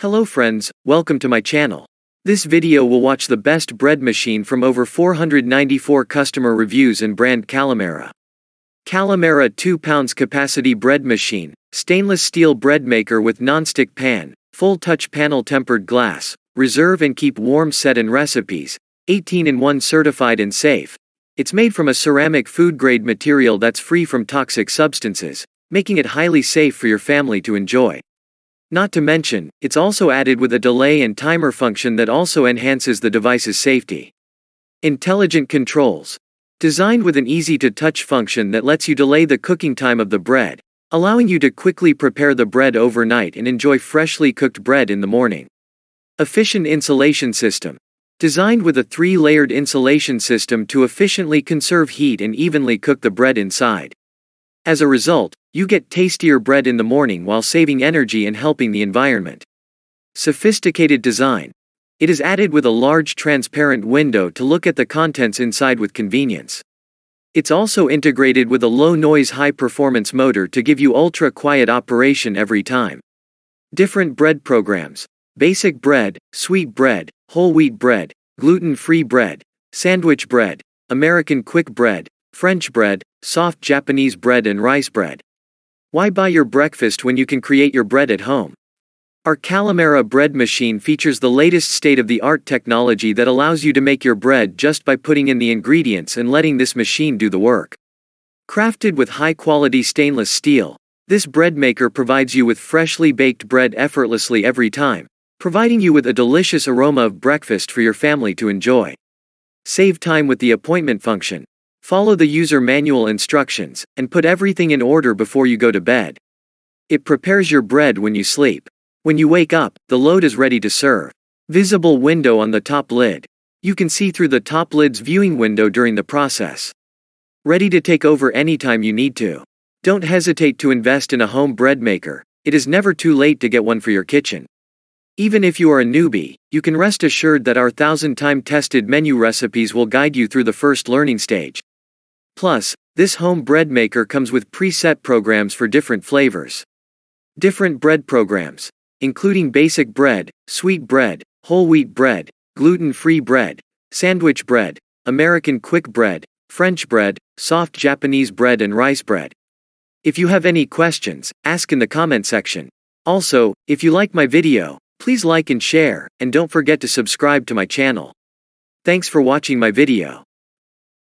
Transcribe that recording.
Hello friends, welcome to my channel. This video will watch the best bread machine from over 494 customer reviews and brand Kalamera. Kalamera 2 pounds capacity bread machine, stainless steel bread maker with non-stick pan, full touch panel tempered glass, reserve and keep warm set and recipes, 18-in-1 certified and safe. It's made from a ceramic food grade material that's free from toxic substances, making it highly safe for your family to enjoy. Not to mention, it's also added with a delay and timer function that also enhances the device's safety. Intelligent controls. Designed with an easy-to-touch function that lets you delay the cooking time of the bread, allowing you to quickly prepare the bread overnight and enjoy freshly cooked bread in the morning. Efficient insulation system. Designed with a 3-layered insulation system to efficiently conserve heat and evenly cook the bread inside. As a result, you get tastier bread in the morning while saving energy and helping the environment. Sophisticated design. It is added with a large transparent window to look at the contents inside with convenience. It's also integrated with a low-noise high-performance motor to give you ultra-quiet operation every time. Different bread programs. Basic bread, sweet bread, whole wheat bread, gluten-free bread, sandwich bread, American quick bread, French bread, soft Japanese bread and rice bread. Why buy your breakfast when you can create your bread at home? Our Kalamera bread machine features the latest state-of-the-art technology that allows you to make your bread just by putting in the ingredients and letting this machine do the work. Crafted with high-quality stainless steel, this bread maker provides you with freshly baked bread effortlessly every time, providing you with a delicious aroma of breakfast for your family to enjoy. Save time with the appointment function. Follow the user manual instructions, and put everything in order before you go to bed. It prepares your bread when you sleep. When you wake up, the load is ready to serve. Visible window on the top lid. You can see through the top lid's viewing window during the process. Ready to take over anytime you need to. Don't hesitate to invest in a home bread maker. It is never too late to get one for your kitchen. Even if you are a newbie, you can rest assured that our 1,000-time tested menu recipes will guide you through the first learning stage. Plus, this home bread maker comes with preset programs for different flavors. Different bread programs, including basic bread, sweet bread, whole wheat bread, gluten-free bread, sandwich bread, American quick bread, French bread, soft Japanese bread and rice bread. If you have any questions, ask in the comment section. Also, if you like my video, please like and share, and don't forget to subscribe to my channel. Thanks for watching my video.